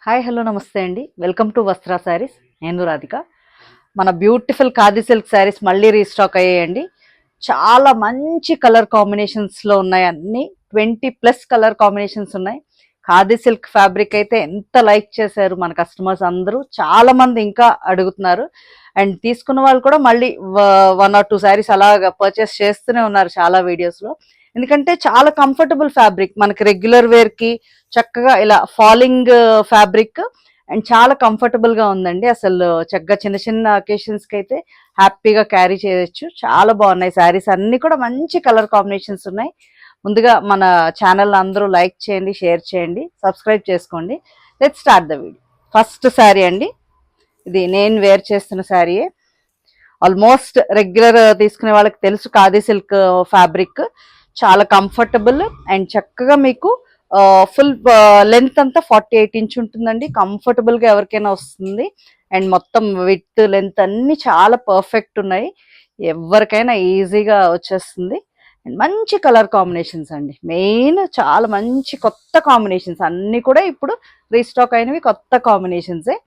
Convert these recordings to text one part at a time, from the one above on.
Hi hello నమస్తే అండి. Welcome to వస్త్ర శారీస్. నేను రాధిక. మన బ్యూటిఫుల్ ఖాదీ సిల్క్ శారీస్ మళ్ళీ రీస్టాక్ అయ్యాయండి. చాలా మంచి కలర్ కాంబినేషన్స్లో ఉన్నాయి. అన్ని 20+ కలర్ కాంబినేషన్స్ ఉన్నాయి. ఖాదీ సిల్క్ ఫ్యాబ్రిక్ అయితే ఎంత లైక్ చేశారు మన కస్టమర్స్ అందరూ. చాలా మంది ఇంకా అడుగుతున్నారు. అండ్ తీసుకున్న వాళ్ళు కూడా మళ్ళీ 1 or 2 శారీస్ అలాగా పర్చేస్ చేస్తూనే ఉన్నారు చాలా వీడియోస్లో. ఎందుకంటే చాలా కంఫర్టబుల్ ఫ్యాబ్రిక్, మనకి రెగ్యులర్ వేర్కి చక్కగా ఇలా ఫాలింగ్ ఫ్యాబ్రిక్ అండ్ చాలా కంఫర్టబుల్ గా ఉందండి. అసలు చక్కగా చిన్న చిన్న అకేషన్స్ కి అయితే హ్యాపీగా క్యారీ చేయొచ్చు. చాలా బాగున్నాయి శారీస్ అన్ని కూడా మంచి కలర్ కాంబినేషన్స్ ఉన్నాయి. ముందుగా మన ఛానల్ అందరూ లైక్ చేయండి, షేర్ చేయండి, సబ్స్క్రైబ్ చేసుకోండి. Let's start the video. First sari అండి, ఇది నేను వేర్ చేస్తున్న శారీయే. ఆల్మోస్ట్ రెగ్యులర్ తీసుకునే వాళ్ళకి తెలుసు ఖాదీ సిల్క్ ఫ్యాబ్రిక్ చాలా కంఫర్టబుల్ అండ్ చక్కగా మీకు ఫుల్ లెంత్ అంతా 48 ఇంచ్ ఉంటుందండి. కంఫర్టబుల్ గా ఎవరికైనా వస్తుంది. అండ్ మొత్తం విత్ లెంత్ అన్ని చాలా పర్ఫెక్ట్ ఉన్నాయి. ఎవరికైనా ఈజీగా వచ్చేస్తుంది. అండ్ మంచి కలర్ కాంబినేషన్స్ అండి. మెయిన్ చాలా మంచి కొత్త కాంబినేషన్స్ అన్ని కూడా ఇప్పుడు రీస్టాక్ అయినవి కొత్త కాంబినేషన్సే.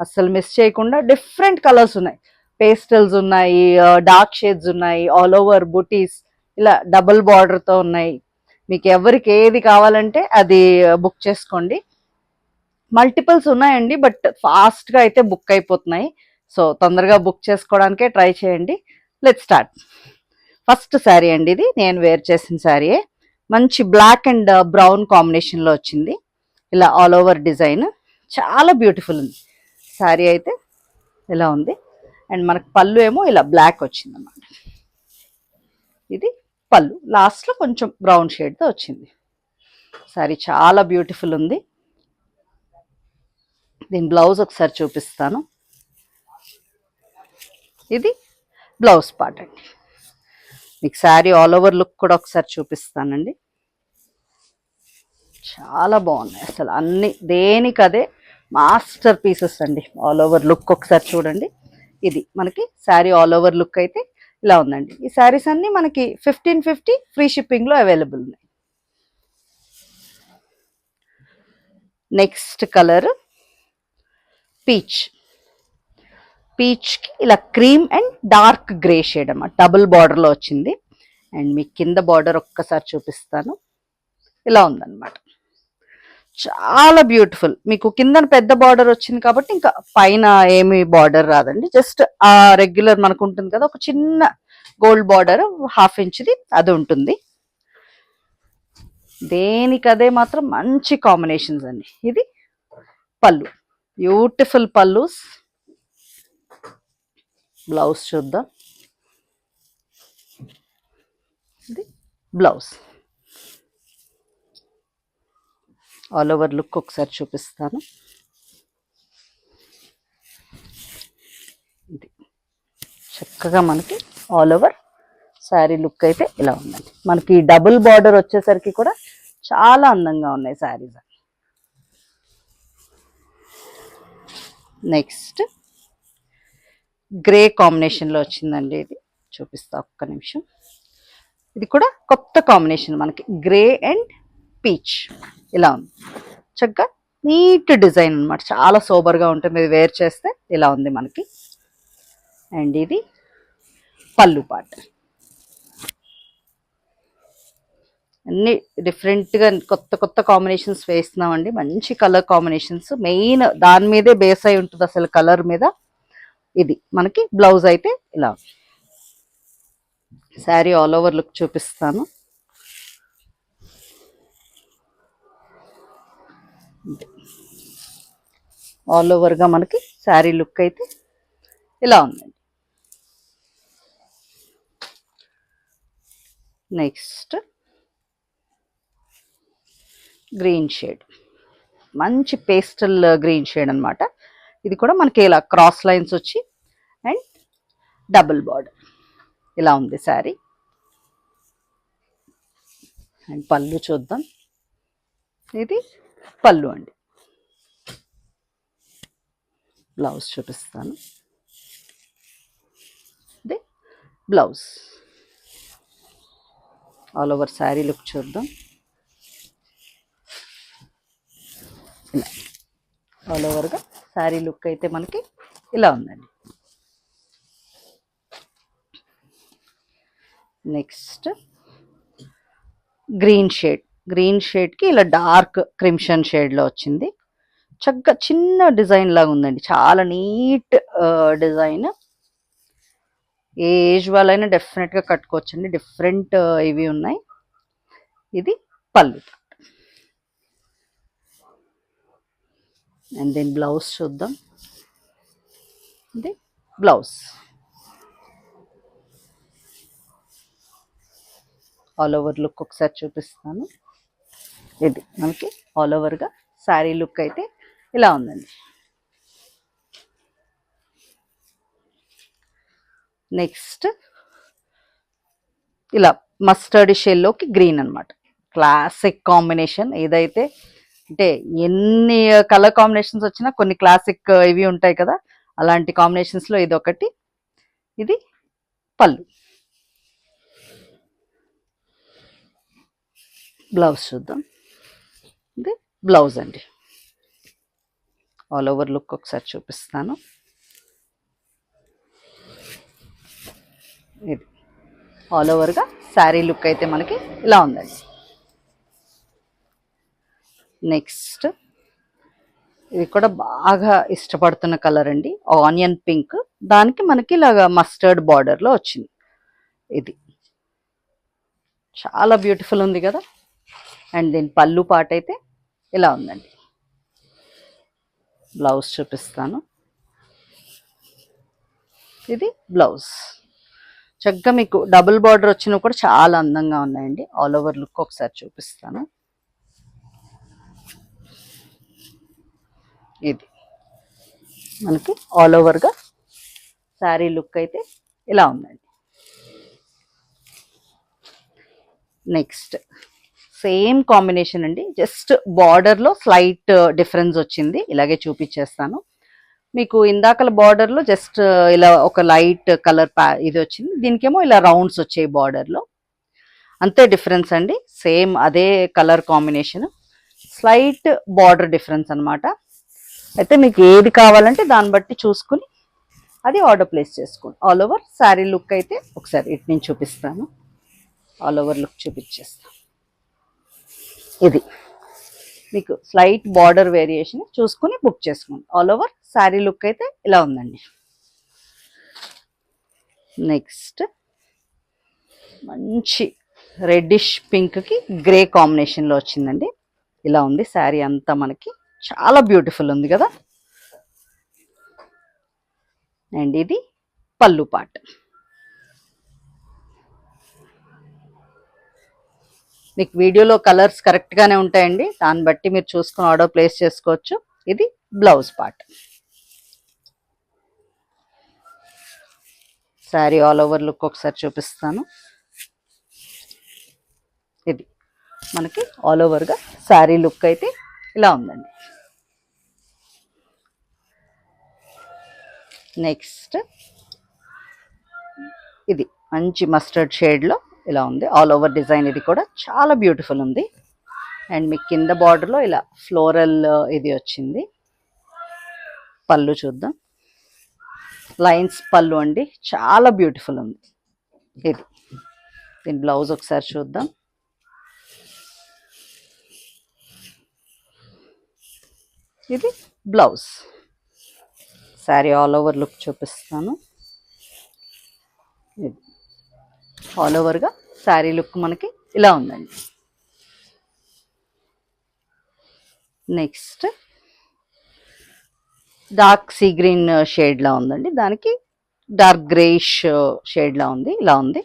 అస్సలు మిస్ చేయకుండా డిఫరెంట్ కలర్స్ ఉన్నాయి. పేస్టల్స్ ఉన్నాయి, డార్క్ షేడ్స్ ఉన్నాయి, ఆల్ ఓవర్ బుటీస్, ఇలా డబుల్ బార్డర్తో ఉన్నాయి. మీకు ఎవరికి ఏది కావాలంటే అది బుక్ చేసుకోండి. మల్టిపుల్స్ ఉన్నాయండి, బట్ ఫాస్ట్గా అయితే బుక్ అయిపోతున్నాయి. సో తొందరగా బుక్ చేసుకోవడానికే ట్రై చేయండి. Let's start. ఫస్ట్ శారీ అండి, ఇది నేను వేర్ చేసిన శారీయే. మంచి బ్లాక్ అండ్ బ్రౌన్ కాంబినేషన్లో వచ్చింది. ఇలా ఆల్ ఓవర్ డిజైన్ చాలా బ్యూటిఫుల్ ఉంది. శారీ అయితే ఇలా ఉంది. అండ్ మనకు పళ్ళు ఏమో ఇలా బ్లాక్ వచ్చింది అన్నమాట. ఇది పళ్ళు లాస్ట్లో కొంచెం బ్రౌన్ షేడ్తో వచ్చింది. సారీ చాలా బ్యూటిఫుల్ ఉంది. దీని బ్లౌజ్ ఒకసారి చూపిస్తాను. ఇది బ్లౌజ్ పార్ట్ అండి. మీకు శారీ ఆల్ ఓవర్ లుక్ కూడా ఒకసారి చూపిస్తానండి. చాలా బాగున్నాయి అసలు అన్ని, దేనికదే మాస్టర్ పీసెస్ అండి. ఆల్ ఓవర్ లుక్ ఒకసారి చూడండి. ఇది మనకి శారీ ఆల్ ఓవర్ లుక్ అయితే ఇలా ఉందండి. ఈ శారీస్ అన్ని మనకి 1550 ఫ్రీ షిప్పింగ్లో అవైలబుల్ ఉన్నాయి. Next colour peach. పీచ్కి ఇలా cream and dark grey shade అన్నమాట. డబుల్ బార్డర్లో వచ్చింది. అండ్ మీకు కింద బార్డర్ ఒక్కసారి చూపిస్తాను. ఇలా ఉందన్నమాట. చాలా బ్యూటిఫుల్. మీకు కింద పెద్ద బార్డర్ వచ్చింది కాబట్టి ఇంకా పైన ఏమి బార్డర్ రాదండి. జస్ట్ ఆ రెగ్యులర్ మనకు ఉంటుంది కదా, ఒక చిన్న గోల్డ్ బార్డర్ 1/2 ఇంచ్ది అది ఉంటుంది. దేనికదే మాత్రం మంచి కాంబినేషన్స్ అండి. ఇది పళ్ళు, బ్యూటిఫుల్ పళ్ళుస్. బ్లౌజ్ చూద్దాం. ఇది బ్లౌజ్ ఆల్ ఓవర్ లుక్ ఒకసారి చూపిస్తాను. ఇది చక్కగా మనకి ఆల్ ఓవర్ శారీ లుక్ అయితే ఇలా ఉందండి. మనకి డబుల్ బార్డర్ వచ్చేసరికి కూడా చాలా అందంగా ఉన్నాయి శారీస్. నెక్స్ట్ గ్రే కాంబినేషన్లో వచ్చిందండి. ఇది చూపిస్తా ఒక్క నిమిషం. ఇది కూడా కొత్త కాంబినేషన్ మనకి గ్రే అండ్ పీచ్ ఇలా ఉంది. చక్కగా నీట్ డిజైన్ అనమాట. చాలా సోబర్గా ఉంటుంది. ఇది వేర్ చేస్తే ఇలా ఉంది మనకి. అండ్ ఇది పళ్ళు పార్ట్. అన్ని డిఫరెంట్గా కొత్త కొత్త కాంబినేషన్స్ వేస్తున్నామండి. మంచి కలర్ కాంబినేషన్స్, మెయిన్ దాని మీదే బేస్ అయి ఉంటుంది అసలు కలర్ మీద. ఇది మనకి బ్లౌజ్ అయితే ఇలా. శారీ ఆల్ ఓవర్ లుక్ చూపిస్తాను. ఆల్ ఓవర్గా మనకి శారీ లుక్ అయితే ఇలా ఉందండి. నెక్స్ట్ గ్రీన్ షేడ్, మంచి పేస్టల్ గ్రీన్ షేడ్ అనమాట. ఇది కూడా మనకి ఇలా క్రాస్ లైన్స్ వచ్చి అండ్ డబుల్ బార్డర్ ఇలా ఉంది శారీ. అండ్ పళ్ళు చూద్దాం. ఇది పళ్ళు అండి. బ్లౌజ్ చూపిస్తాను. ఇది blouse all over sari look చూద్దాం. ఆల్ ఓవర్గా శారీ లుక్ అయితే మనకి ఇలా ఉందండి. నెక్స్ట్ గ్రీన్ షేడ్కి ఇలా డార్క్ క్రిమ్షన్ షేడ్లో వచ్చింది. చక్కగా చిన్న డిజైన్ లాగా ఉందండి, చాలా నీట్ డిజైన్. ఏ ఏజ్ వాళ్ళైనా డెఫినెట్గా కట్టుకోవచ్చండి. డిఫరెంట్ ఇవి ఉన్నాయి. ఇది పళ్ళు. అండ్ దెన్ బ్లౌజ్ చూద్దాం. ఇది బ్లౌజ్. ఆల్ ఓవర్ లుక్ ఒకసారి చూపిస్తాను. ఇది మనకి ఆల్ ఓవర్గా శారీ లుక్ అయితే ఇలా ఉందండి. నెక్స్ట్ ఇలా మస్టర్డ్ షెల్లోకి గ్రీన్ అనమాట. Classic combination. ఏదైతే అంటే ఎన్ని కలర్ కాంబినేషన్స్ వచ్చినా కొన్ని క్లాసిక్ ఇవి ఉంటాయి కదా, అలాంటి కాంబినేషన్స్లో ఇది ఒకటి. ఇది పళ్ళు. బ్లౌజ్ చూద్దాం. ఇది బ్లౌజ్ అండి. ఆల్ ఓవర్ లుక్ ఒకసారి చూపిస్తాను. ఇది ఆల్ ఓవర్గా శారీ లుక్ అయితే మనకి ఇలా ఉందండి. నెక్స్ట్ ఇది కూడా బాగా ఇష్టపడుతున్న కలర్ అండి, ఆనియన్ పింక్. దానికి మనకి ఇలాగా మస్టర్డ్ బార్డర్లో వచ్చింది. ఇది చాలా బ్యూటిఫుల్ ఉంది కదా. అండ్ దీని పళ్ళు పాట అయితే ఇలా ఉందండి. బ్లౌజ్ చూపిస్తాను. ఇది బ్లౌజ్. చక్కగా మీకు డబుల్ బార్డర్ వచ్చినవి కూడా చాలా అందంగా ఉన్నాయండి. ఆల్ ఓవర్ లుక్ ఒకసారి చూపిస్తాను. ఇది మనకి ఆల్ ఓవర్గా శారీ లుక్ అయితే ఇలా ఉందండి. నెక్స్ట్ సేమ్ కాంబినేషన్ అండి, జస్ట్ బార్డర్లో స్లైట్ డిఫరెన్స్ వచ్చింది. ఇలాగే చూపించేస్తాను మీకు. ఇందాకల బార్డర్లో జస్ట్ ఇలా ఒక లైట్ కలర్ ఇది వచ్చింది, దీనికేమో ఇలా రౌండ్స్ వచ్చాయి బార్డర్లో. అంతే డిఫరెన్స్ అండి, సేమ్ అదే colour combination, slight border difference అనమాట. అయితే మీకు ఏది కావాలంటే దాన్ని బట్టి చూసుకుని అది ఆర్డర్ ప్లేస్ చేసుకోండి. ఆల్ ఓవర్ శారీ లుక్ అయితే ఒకసారి ఇటు నుంచి చూపిస్తాను. ఆల్ ఓవర్ లుక్ చూపించేస్తాను. ఇది మీకు స్లైట్ బార్డర్ వేరియేషన్ చూసుకుని బుక్ చేసుకోండి. ఆల్ ఓవర్ శారీ లుక్ అయితే ఇలా ఉందండి. నెక్స్ట్ మంచి రెడ్డిష్ పింక్కి గ్రే కాంబినేషన్లో వచ్చిందండి. ఇలా ఉంది శారీ అంతా మనకి, చాలా బ్యూటిఫుల్ ఉంది కదా. అండ్ ఇది పళ్ళు పార్ట్. మీకు వీడియోలో కలర్స్ కరెక్ట్గానే ఉంటాయండి, దాన్ని బట్టి మీరు చూసుకుని ఆర్డర్ ప్లేస్ చేసుకోవచ్చు. ఇది blouse part. Sari all over look ఒకసారి చూపిస్తాను. ఇది మనకి ఆల్ ఓవర్గా శారీ లుక్ అయితే ఇలా ఉందండి. నెక్స్ట్ ఇది మంచి మస్టర్డ్ షేడ్లో ఇలా ఉంది. ఆల్ ఓవర్ డిజైన్ ఇది కూడా చాలా బ్యూటిఫుల్ ఉంది. అండ్ మీకు కింద బార్డర్లో ఇలా ఫ్లోరల్ ఇది వచ్చింది. పళ్ళు చూద్దాం. లైన్స్ పళ్ళు అండి, చాలా బ్యూటిఫుల్ ఉంది. ఇది దీని బ్లౌజ్ ఒకసారి చూద్దాం. ఇది blouse. Sari all over look చూపిస్తాను. ఇది ఆల్ ఓవర్గా శారీ లుక్ మనకి ఇలా ఉందండి. నెక్స్ట్ డార్క్ సీ గ్రీన్ షేడ్లా ఉందండి, దానికి డార్క్ గ్రేయిష్ షేడ్లా ఉంది. ఇలా ఉంది.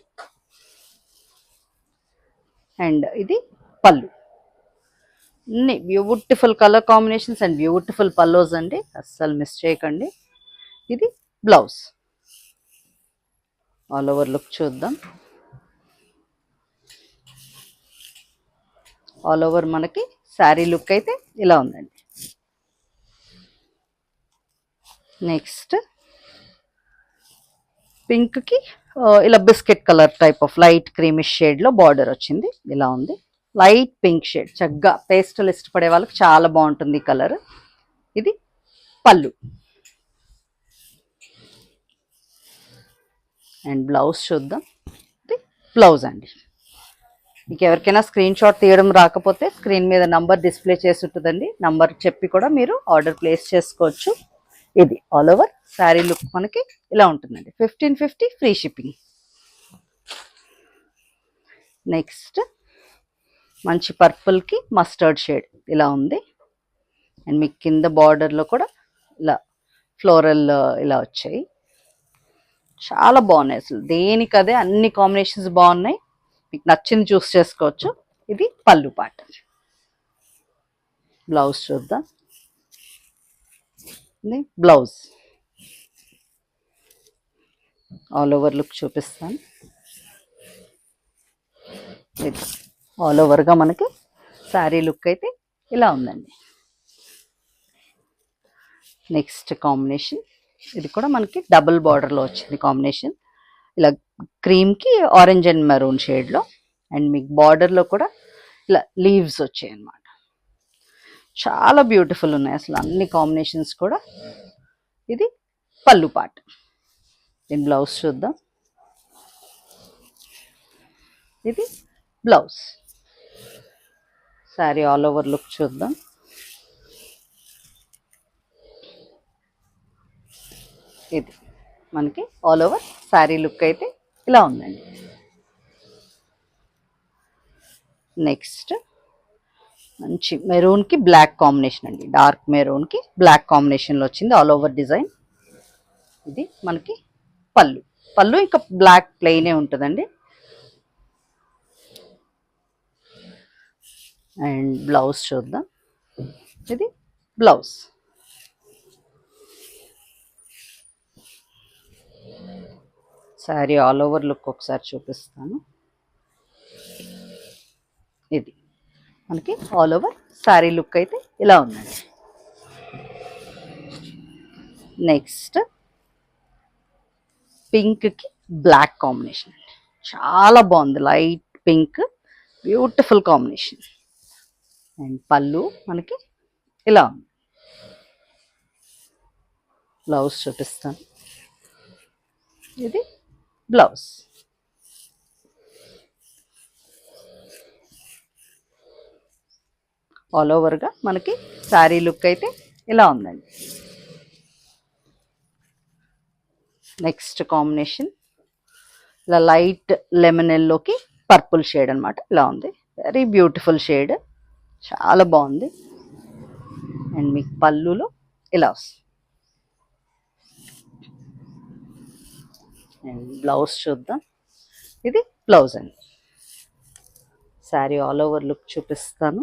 అండ్ ఇది పళ్ళు. అన్ని beautiful colour combinations and beautiful pallus అండి, అస్సలు మిస్ చేయకండి. ఇది బ్లౌజ్. ఆల్ ఓవర్ లుక్ చూద్దాం. ఆల్ ఓవర్ మనకి శారీ లుక్ అయితే ఇలా ఉందండి. నెక్స్ట్ పింక్కి ఇలా biscuit colour type of light creamish షేడ్లో బార్డర్ వచ్చింది. ఇలా ఉంది. లైట్ పింక్ షేడ్, చక్కగా పేస్టల్ ఇష్టపడే వాళ్ళకి చాలా బాగుంటుంది ఈ కలర్. ఇది పళ్ళు అండ్ బ్లౌజ్ చూద్దాం. ఇది బ్లౌజ్ అండి. మీకు ఎవరికైనా స్క్రీన్ షాట్ తీయడం రాకపోతే స్క్రీన్ మీద నంబర్ డిస్ప్లే చేసి ఉంటుందండి. నంబర్ చెప్పి కూడా మీరు ఆర్డర్ ప్లేస్ చేసుకోవచ్చు. ఇది ఆల్ ఓవర్ శారీ లుక్ మనకి ఇలా ఉంటుందండి. 1550 ఫ్రీ షిప్పింగ్. నెక్స్ట్ మంచి పర్పుల్కి మస్టర్డ్ షేడ్ ఇలా ఉంది. అండ్ మీకు కింద బార్డర్లో కూడా ఇలా ఫ్లోరల్ ఇలా వచ్చాయి. చాలా బాగున్నాయి, అసలు దేనికదే అన్ని కాంబినేషన్స్ బాగున్నాయి. మీకు నచ్చింది చూస్ చేసుకోవచ్చు. ఇది పళ్ళు పాట. బ్లౌజ్ చూద్దాం. ఇది బ్లౌజ్ ఆల్ ఓవర్ లుక్ చూపిస్తాను. ఇది ఆల్ ఓవర్గా మనకి శారీ లుక్ అయితే ఇలా ఉందండి. నెక్స్ట్ కాంబినేషన్ ఇది కూడా మనకి డబుల్ బార్డర్లో వచ్చింది కాంబినేషన్. ఇలా క్రీమ్కి ఆరెంజ్ అండ్ మెరూన్ షేడ్లో. అండ్ మీకు బార్డర్లో కూడా ఇలా లీవ్స్ వచ్చాయి అన్నమాట. చాలా బ్యూటిఫుల్ ఉన్నాయి అసలు అన్ని కాంబినేషన్స్ కూడా. ఇది పళ్ళు పాట. దీని బ్లౌజ్ చూద్దాం. ఇది blouse. Sari all over look చూద్దాం. ఇది మనకి ఆల్ ఓవర్ శారీ లుక్ అయితే ఇలా ఉందండి. నెక్స్ట్ మంచి మెరూన్కి బ్లాక్ కాంబినేషన్ అండి. డార్క్ మెరూన్కి బ్లాక్ కాంబినేషన్లో వచ్చింది ఆల్ ఓవర్ డిజైన్. ఇది మనకి పళ్ళు. పళ్ళు ఇంకా బ్లాక్ ప్లెయినే ఉంటుందండి. అండ్ బ్లౌజ్ చూద్దాం. ఇది blouse. Sari all over look ఒకసారి చూపిస్తాను. ఇది మనకి ఆల్ ఓవర్ శారీ లుక్ అయితే ఇలా ఉందండి. నెక్స్ట్ పింక్కి బ్లాక్ కాంబినేషన్ అండి. చాలా బాగుంది, light pink, beautiful combination. And పళ్ళు మనకి ఇలా ఉంది. బ్లౌజ్ చూపిస్తాను. ఇది బ్లౌజ్. ఆల్ ఓవర్గా మనకి శారీ లుక్ అయితే ఇలా ఉందండి. నెక్స్ట్ కాంబినేషన్ ఇలా లైట్ లెమన్ ఎల్లోకి పర్పుల్ షేడ్ అనమాట. ఇలా ఉంది, వెరీ బ్యూటిఫుల్ షేడ్, చాలా బాగుంది. అండ్ మీకు పళ్ళులో ఇలా వస్తుంది. అండ్ బ్లౌజ్ చూద్దాం. ఇది బ్లౌజ్ అండి. శారీ ఆల్ ఓవర్ లుక్ చూపిస్తాను.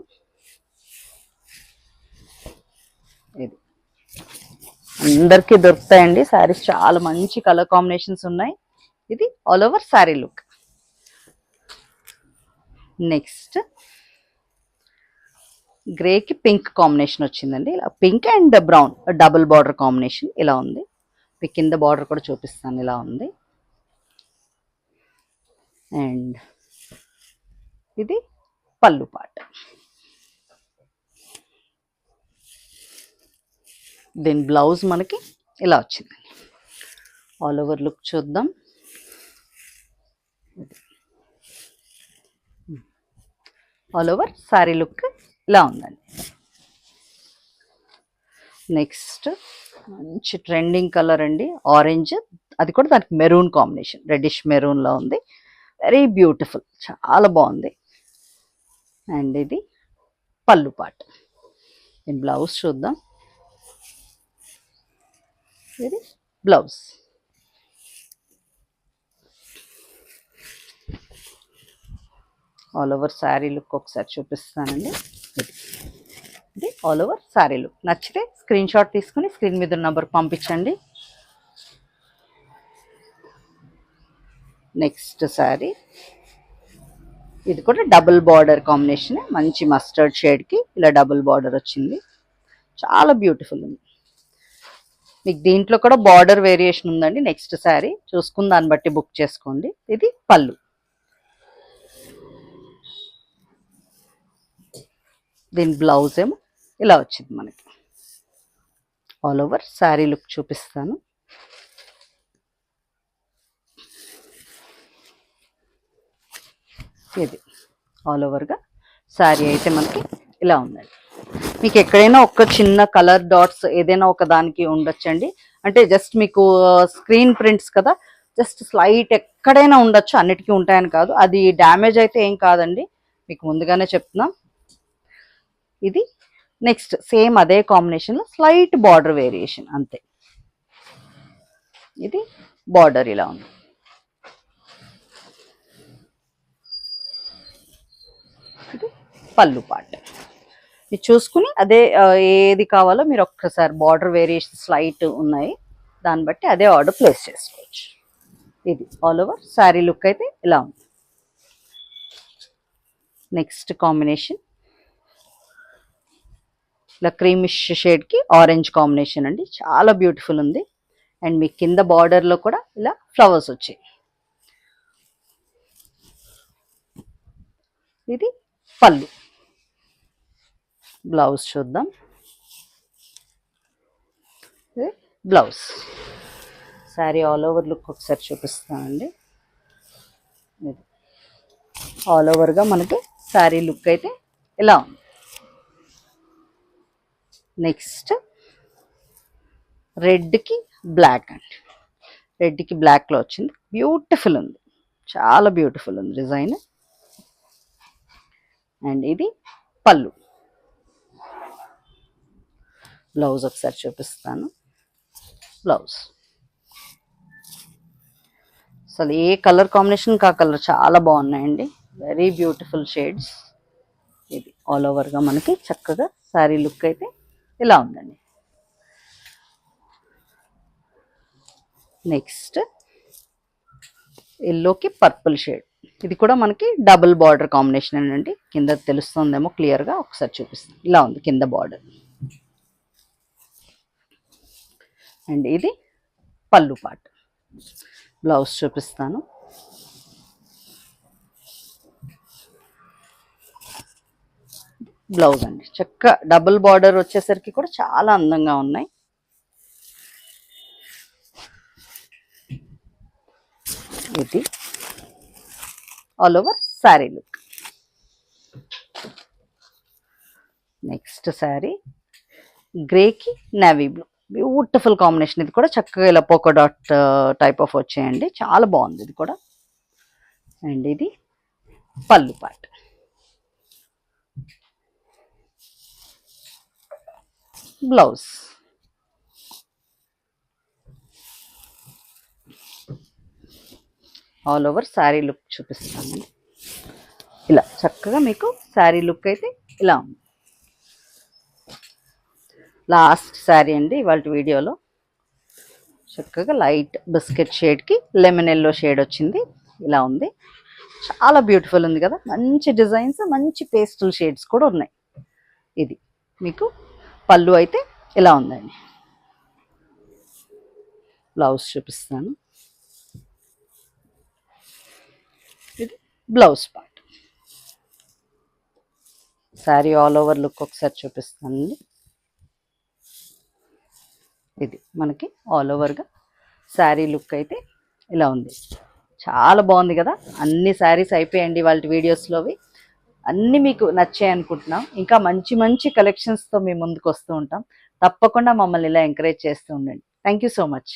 ఇది అందరికీ దొరుకుతాయండి శారీస్, చాలా మంచి కలర్ కాంబినేషన్స్ ఉన్నాయి. ఇది all over sari look. Next గ్రేకి పింక్ కాంబినేషన్ వచ్చిందండి. ఇలా pink and brown double border combination ఇలా ఉంది. మీకు కింద బార్డర్ కూడా చూపిస్తాను, ఇలా ఉంది. అండ్ ఇది పళ్ళు పాట. దీని బ్లౌజ్ మనకి ఇలా వచ్చిందండి. ఆల్ ఓవర్ లుక్ చూద్దాం. ఆల్ ఓవర్ శారీ లుక్ ఇలా ఉందండి. నెక్స్ట్ మంచి ట్రెండింగ్ కలర్ అండి, ఆరెంజ్. అది కూడా దానికి మెరూన్ కాంబినేషన్, రెడ్డిష్ మెరూన్లో ఉంది. వెరీ బ్యూటిఫుల్, చాలా బాగుంది. అండ్ ఇది పళ్ళు పాట. దీని బ్లౌజ్ చూద్దాం. ఇది blouse. All over sari look ఒకసారి చూపిస్తానండి. ఇది ఆల్ ఓవర్ శారీ లుక్. నచ్చితే స్క్రీన్ షాట్ తీసుకుని స్క్రీన్ మీద నెంబర్ పంపించండి. నెక్స్ట్ శారీ ఇది కూడా డబుల్ బార్డర్ కాంబినేషన్, మంచి మస్టర్డ్ షేడ్కి ఇలా డబుల్ బార్డర్ వచ్చింది, చాలా బ్యూటిఫుల్ ఉంది. మీకు దీంట్లో కూడా బార్డర్ వేరియేషన్ ఉందండి. నెక్స్ట్ శారీ చూసుకుని దాన్ని బట్టి బుక్ చేసుకోండి. ఇది పళ్ళు. దీని బ్లౌజ్ ఏమో ఇలా వచ్చింది మనకి. ఆల్ ఓవర్ శారీ లుక్ చూపిస్తాను. ఇది ఆల్ ఓవర్గా శారీ అయితే మనకి ఇలా ఉందండి. మీకు ఎక్కడైనా ఒక చిన్న కలర్ డాట్స్ ఏదైనా ఒక దానికి ఉండొచ్చండి. అంటే జస్ట్ మీకు స్క్రీన్ ప్రింట్స్ కదా, జస్ట్ స్లైట్ ఎక్కడైనా ఉండొచ్చు, అన్నిటికీ ఉంటాయని కాదు. అది డ్యామేజ్ అయితే ఏం కాదండి, మీకు ముందుగానే చెప్తున్నాం. ఇది నెక్స్ట్ సేమ్ అదే కాంబినేషన్లో స్లైట్ బార్డర్ వేరియేషన్ అంతే. ఇది బార్డర్ ఇలా ఉంది. ఇది పళ్ళు పార్ట్. ఇది చూసుకుని అదే ఏది కావాలో మీరు ఒక్కసారి బార్డర్ వేరియేషన్ స్లైట్ ఉన్నాయి, దాన్ని బట్టి అదే ఆర్డర్ ప్లేస్ చేసుకోవచ్చు. ఇది ఆల్ ఓవర్ శారీ లుక్ అయితే ఇలా ఉంది. నెక్స్ట్ కాంబినేషన్ ఇలా క్రీమిష్ షేడ్కి ఆరెంజ్ కాంబినేషన్ అండి, చాలా బ్యూటిఫుల్ ఉంది. అండ్ మీ కింద బార్డర్లో కూడా ఇలా ఫ్లవర్స్ వచ్చాయి. ఇది పళ్ళు. బ్లౌజ్ చూద్దాం. ఇది blouse. Sari all over look ఒకసారి చూపిస్తానండి. ఇది ఆల్ ఓవర్గా మనకి శారీ లుక్ అయితే ఇలా ఉంది. నెక్స్ట్ రెడ్కి బ్లాక్ అండి, రెడ్కి బ్లాక్లో వచ్చింది. బ్యూటిఫుల్ ఉంది, చాలా బ్యూటిఫుల్ ఉంది డిజైన్. అండ్ ఇది పళ్ళు. బ్లౌజ్ ఒకసారి చూపిస్తాను. బ్లౌజ్ అసలు ఏ కలర్ కాంబినేషన్ కా కలర్ చాలా బాగున్నాయండి, వెరీ బ్యూటిఫుల్ షేడ్స్. ఇది ఆల్ ఓవర్గా మనకి చక్కగా శారీ లుక్ అయితే ఇలా ఉందండి. నెక్స్ట్ ఎల్లోకి పర్పుల్ షేడ్. ఇది కూడా మనకి డబుల్ బార్డర్ కాంబినేషన్ అండి, కింద తెలుస్తుందేమో క్లియర్గా, ఒకసారి చూపిస్తాను. ఇలా ఉంది కింద బార్డర్. అండ్ ఇది పళ్ళు పార్ట్. బ్లౌజ్ చూపిస్తాను. బ్లౌజ్ అండి చక్క డబుల్ బార్డర్ వచ్చేసరికి కూడా చాలా అందంగా ఉన్నాయి. ఇది all over sari look. Next sari గ్రేకి నేవీ బ్లూ, బ్యూటిఫుల్ కాంబినేషన్. ఇది కూడా చక్కగా ఇలా పోకో డాట్ టైప్ ఆఫ్ వచ్చాయండి, చాలా బాగుంది ఇది కూడా. అండ్ ఇది పళ్ళు part. Blouse. All over sari look చూపిస్తాను. ఇలా చక్కగా మీకు శారీ లుక్ అయితే ఇలా ఉంది. లాస్ట్ శారీ అండి ఇవాళ వీడియోలో. చక్కగా లైట్ బిస్కెట్ షేడ్కి లెమన్ ఎల్లో షేడ్ వచ్చింది, ఇలా ఉంది. చాలా బ్యూటిఫుల్ ఉంది కదా, మంచి డిజైన్స్, మంచి పేస్టల్ షేడ్స్ కూడా ఉన్నాయి. ఇది మీకు పళ్ళు అయితే ఇలా ఉందండి. బ్లౌజ్ చూపిస్తాను. ఇది blouse part. Sari all over look ఒకసారి చూపిస్తానండి. ఇది మనకి ఆల్ ఓవర్గా శారీ లుక్ అయితే ఇలా ఉంది, చాలా బాగుంది కదా. అన్ని శారీస్ అయిపోయాయండి వాళ్ళ వీడియోస్లోవి, అన్నీ మీకు నచ్చాయి అనుకుంటున్నాం. ఇంకా మంచి మంచి కలెక్షన్స్తో మీ ముందుకు వస్తూ ఉంటాం. తప్పకుండా మమ్మల్ని ఇలా ఎంకరేజ్ చేస్తూ ఉండండి. Thank you so much.